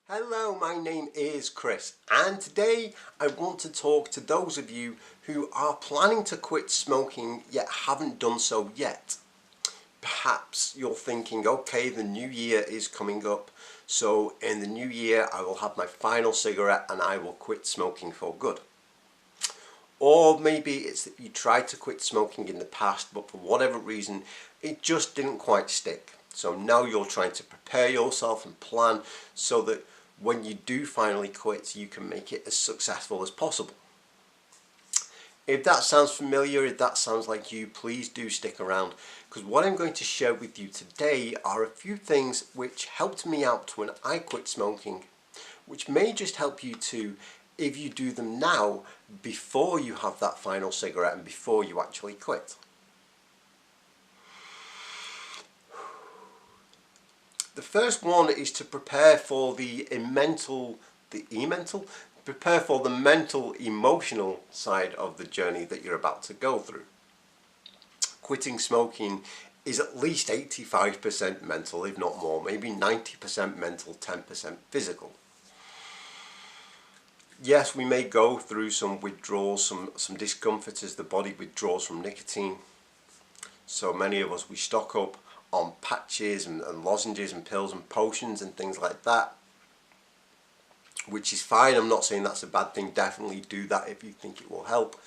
Hello, my name is Chris, and today I want to talk to those of you who are planning to quit smoking yet haven't done so yet. Perhaps you're thinking, okay, the new year is coming up, so in the new year I will have my final cigarette and I will quit smoking for good. Or maybe it's that you tried to quit smoking in the past, but for whatever reason it just didn't quite stick. So now you're trying to prepare yourself and plan so that when you do finally quit, you can make it as successful as possible. If that sounds familiar, if that sounds like you, please do stick around, because what I'm going to share with you today are a few things which helped me out when I quit smoking, which may just help you too if you do them now before you have that final cigarette and before you actually quit. The first one is to prepare for prepare for the mental, emotional side of the journey that you're about to go through. Quitting smoking is at least 85% mental, if not more, maybe 90% mental, 10% physical. Yes, we may go through some withdrawals, some discomfort as the body withdraws from nicotine. So many of us, we stock up on patches and lozenges and pills and potions and things like that, which is fine. I'm not saying that's a bad thing. Definitely do that if you think it will help.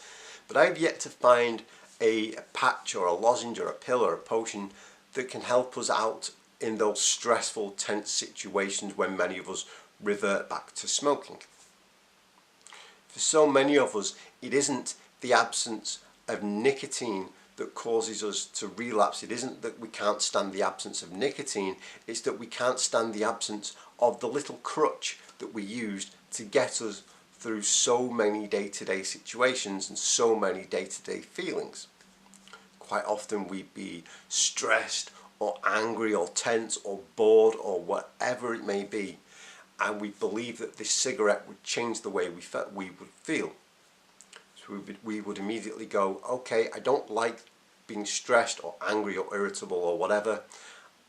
But I've yet to find a patch or a lozenge or a pill or a potion that can help us out in those stressful, tense situations when many of us revert back to smoking. For so many of us, it isn't the absence of nicotine that causes us to relapse. It isn't that we can't stand the absence of nicotine, it's that we can't stand the absence of the little crutch that we used to get us through so many day-to-day situations and so many day-to-day feelings. Quite often we'd be stressed or angry or tense or bored or whatever it may be, and we believe that this cigarette would change the way we would feel. So we would immediately go, okay, I don't like being stressed or angry or irritable or whatever.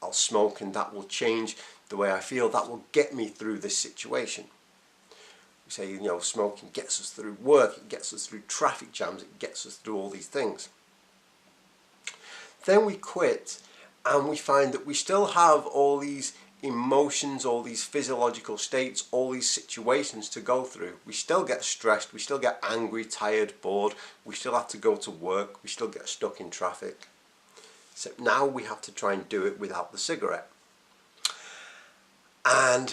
I'll smoke and that will change the way I feel. That will get me through this situation. We say, smoking gets us through work, it gets us through traffic jams, it gets us through all these things. Then we quit and we find that we still have all these emotions, all these physiological states, all these situations to go through. We still get stressed, we still get angry, tired, bored, we still have to go to work, we still get stuck in traffic. Except now we have to try and do it without the cigarette. And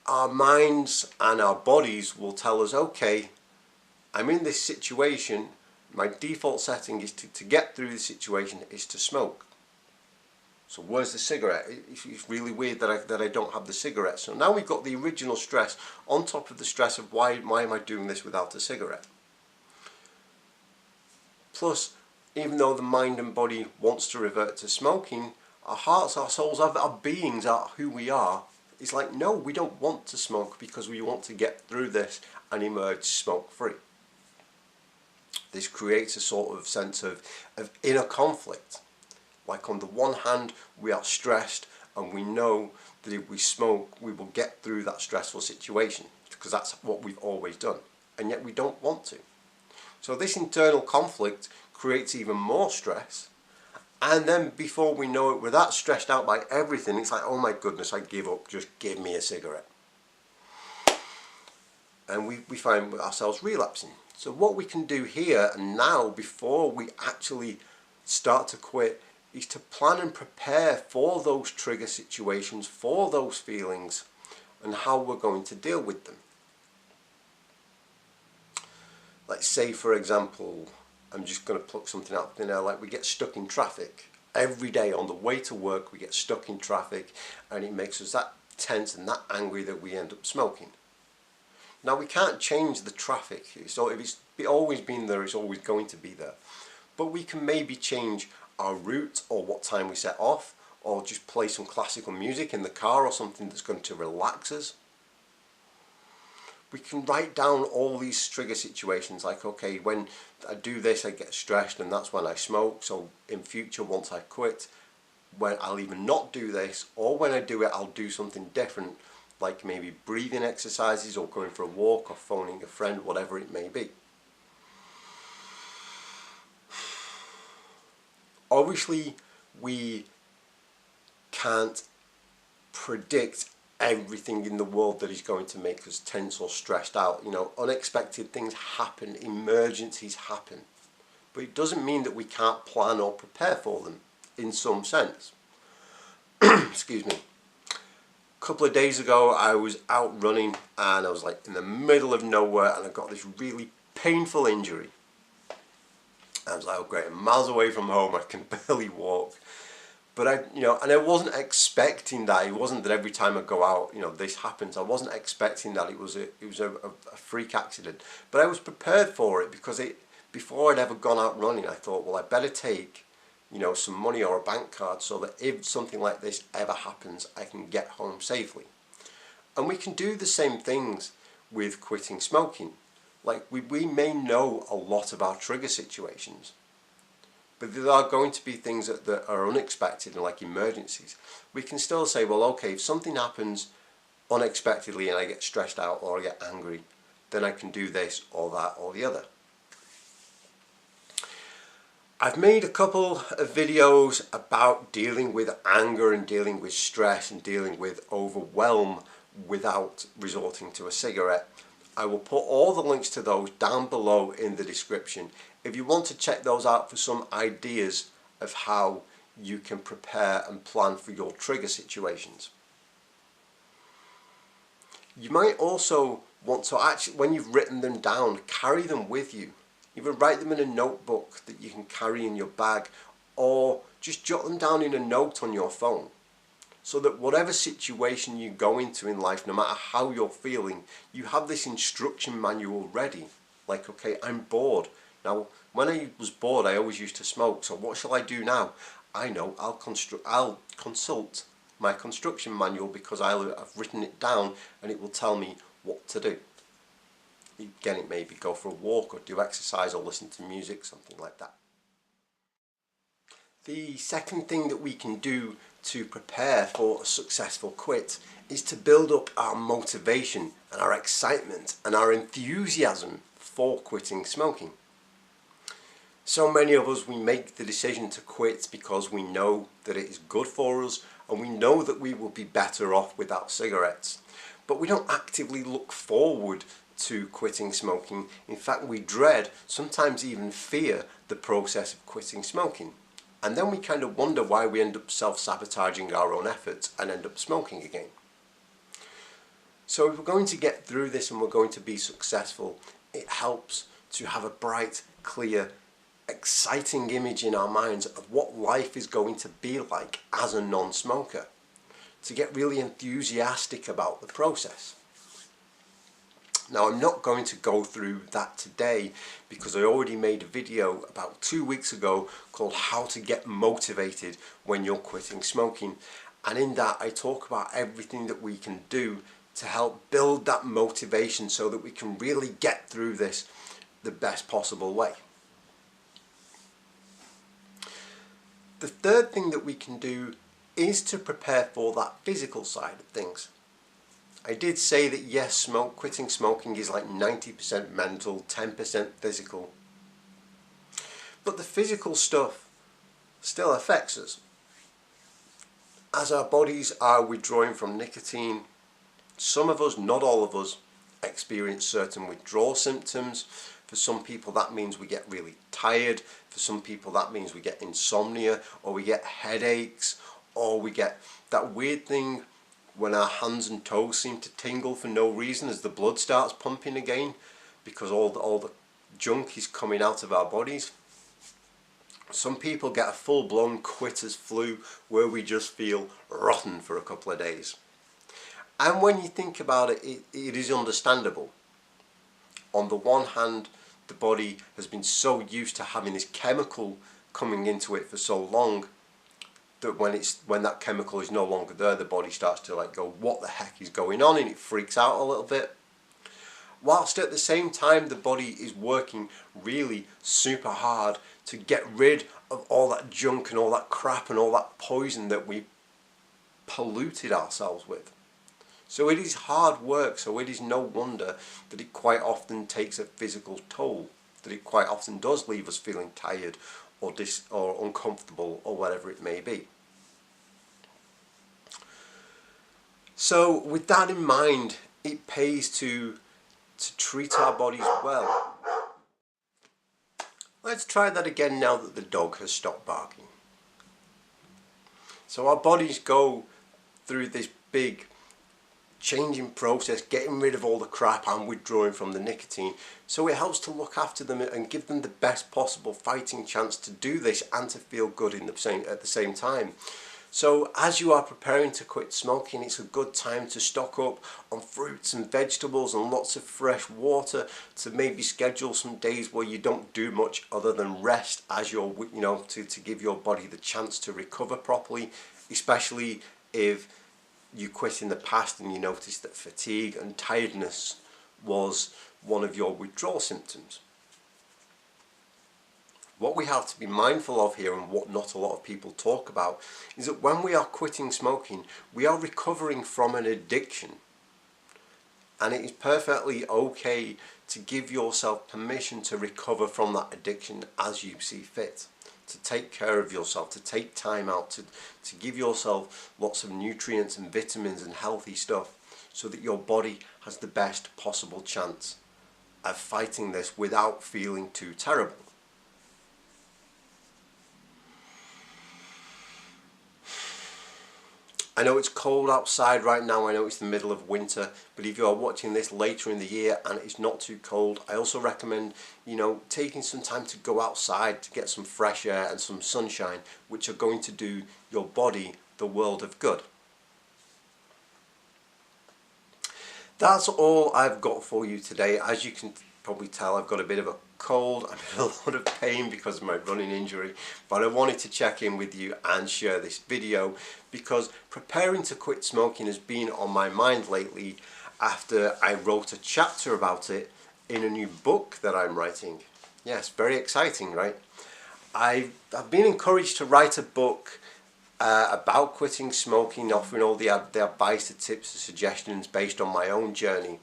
our minds and our bodies will tell us, okay, I'm in this situation, my default setting is to get through the situation is to smoke. So where's the cigarette? It's really weird that I don't have the cigarette. So now we've got the original stress on top of the stress of why am I doing this without a cigarette? Plus, even though the mind and body wants to revert to smoking, our hearts, our souls, our beings, who we are, it's like, no, we don't want to smoke because we want to get through this and emerge smoke-free. This creates a sort of sense of inner conflict. Like on the one hand, we are stressed and we know that if we smoke, we will get through that stressful situation because that's what we've always done. And yet we don't want to. So this internal conflict creates even more stress. And then before we know it, we're that stressed out by everything. It's like, oh my goodness, I give up. Just give me a cigarette. And we find ourselves relapsing. So what we can do here and now before we actually start to quit is to plan and prepare for those trigger situations, for those feelings, and how we're going to deal with them. Let's say, for example, I'm just going to pluck something out of thin air, like we get stuck in traffic. Every day on the way to work we get stuck in traffic and it makes us that tense and that angry that we end up smoking. Now we can't change the traffic, so if it's always been there, it's always going to be there. But we can maybe change our route or what time we set off, or just play some classical music in the car or something that's going to relax us. We can write down all these trigger situations like, okay, when I do this I get stressed and that's when I smoke, so in future once I quit when I'll either not do this, or when I do it I'll do something different, like maybe breathing exercises or going for a walk or phoning a friend, whatever it may be. Obviously we can't predict everything in the world that is going to make us tense or stressed out. You know, unexpected things happen, emergencies happen, but it doesn't mean that we can't plan or prepare for them in some sense. Excuse me. A couple of days ago I was out running and I was like in the middle of nowhere and I got this really painful injury. I was like, oh great, I'm miles away from home, I can barely walk. But I wasn't expecting that. It wasn't that every time I go out, this happens. I wasn't expecting that. It was a freak accident. But I was prepared for it because before I'd ever gone out running, I thought, well, I better take, some money or a bank card so that if something like this ever happens, I can get home safely. And we can do the same things with quitting smoking. Like we may know a lot about trigger situations, but there are going to be things that are unexpected and like emergencies. We can still say, well, okay, if something happens unexpectedly and I get stressed out or I get angry, then I can do this or that or the other. I've made a couple of videos about dealing with anger and dealing with stress and dealing with overwhelm without resorting to a cigarette. I will put all the links to those down below in the description if you want to check those out for some ideas of how you can prepare and plan for your trigger situations. You might also want to actually, when you've written them down, carry them with you. Either write them in a notebook that you can carry in your bag, or just jot them down in a note on your phone, so that whatever situation you go into in life, no matter how you're feeling, you have this instruction manual ready. Like, okay, I'm bored. Now, when I was bored, I always used to smoke, so what shall I do now? I know, I'll consult my construction manual because I've written it down and it will tell me what to do. Again, it may be go for a walk or do exercise or listen to music, something like that. The second thing that we can do to prepare for a successful quit is to build up our motivation and our excitement and our enthusiasm for quitting smoking. So many of us, we make the decision to quit because we know that it is good for us and we know that we will be better off without cigarettes. But we don't actively look forward to quitting smoking. In fact, we dread, sometimes even fear, the process of quitting smoking. And then we kind of wonder why we end up self-sabotaging our own efforts and end up smoking again. So if we're going to get through this and we're going to be successful, it helps to have a bright, clear, exciting image in our minds of what life is going to be like as a non-smoker, to get really enthusiastic about the process. Now, I'm not going to go through that today because I already made a video about 2 weeks ago called How to Get Motivated When You're Quitting Smoking, and in that I talk about everything that we can do to help build that motivation so that we can really get through this the best possible way. The third thing that we can do is to prepare for that physical side of things. I did say that yes, quitting smoking is like 90% mental, 10% physical. But the physical stuff still affects us. As our bodies are withdrawing from nicotine, some of us, not all of us, experience certain withdrawal symptoms. For some people that means we get really tired. For some people that means we get insomnia, or we get headaches, or we get that weird thing when our hands and toes seem to tingle for no reason as the blood starts pumping again because all the junk is coming out of our bodies. Some people get a full-blown quitter's flu where we just feel rotten for a couple of days. And when you think about it, it is understandable. On the one hand, the body has been so used to having this chemical coming into it for so long that when that chemical is no longer there, the body starts to like go, what the heck is going on, and it freaks out a little bit. whilst at the same time the body is working really super hard to get rid of all that junk and all that crap and all that poison that we polluted ourselves with. So it is hard work, so it is no wonder that it quite often takes a physical toll, that it quite often does leave us feeling tired or uncomfortable or whatever it may be. So with that in mind, it pays to treat our bodies well. Let's try that again now that the dog has stopped barking. So our bodies go through this big changing process, getting rid of all the crap and withdrawing from the nicotine. So it helps to look after them and give them the best possible fighting chance to do this and to feel good at the same time. So as you are preparing to quit smoking, it's a good time to stock up on fruits and vegetables and lots of fresh water, to maybe schedule some days where you don't do much other than rest as you're, to give your body the chance to recover properly, especially if you quit in the past and you notice that fatigue and tiredness was one of your withdrawal symptoms. What we have to be mindful of here, and what not a lot of people talk about, is that when we are quitting smoking, we are recovering from an addiction. And it is perfectly okay to give yourself permission to recover from that addiction as you see fit. To take care of yourself, to take time out, to give yourself lots of nutrients and vitamins and healthy stuff, so that your body has the best possible chance of fighting this without feeling too terrible. I know it's cold outside right now, I know it's the middle of winter, but if you are watching this later in the year and it's not too cold, I also recommend, taking some time to go outside to get some fresh air and some sunshine, which are going to do your body the world of good. That's all I've got for you today. As you can probably tell, I've got a bit of a cold, I'm in a lot of pain because of my running injury, but I wanted to check in with you and share this video because preparing to quit smoking has been on my mind lately after I wrote a chapter about it in a new book that I'm writing. Yes, very exciting, right? I've been encouraged to write a book about quitting smoking, offering all the advice, the tips, the suggestions based on my own journey.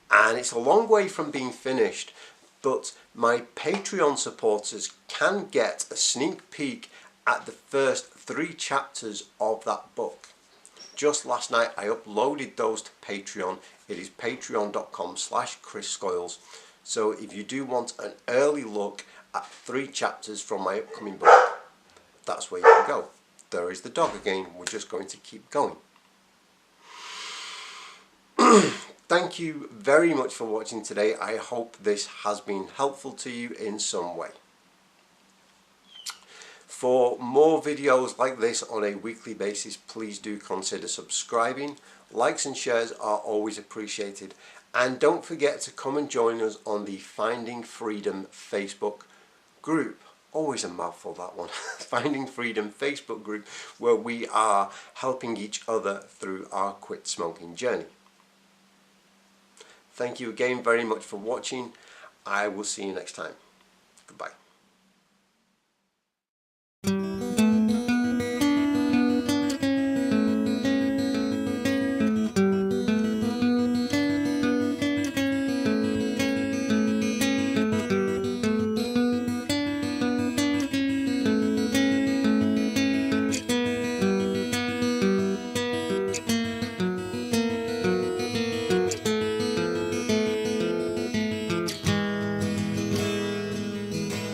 And it's a long way from being finished, but my Patreon supporters can get a sneak peek at the first 3 chapters of that book. Just last night I uploaded those to Patreon. It is patreon.com/ChrisScoyles. So if you do want an early look at 3 chapters from my upcoming book, that's where you can go. There is the dog again, we're just going to keep going. Thank you very much for watching today. I hope this has been helpful to you in some way. For more videos like this on a weekly basis, please do consider subscribing. Likes and shares are always appreciated. And don't forget to come and join us on the Finding Freedom Facebook group. Always a mouthful, that one. Finding Freedom Facebook group, where we are helping each other through our quit smoking journey. Thank you again very much for watching. I will see you next time. Goodbye.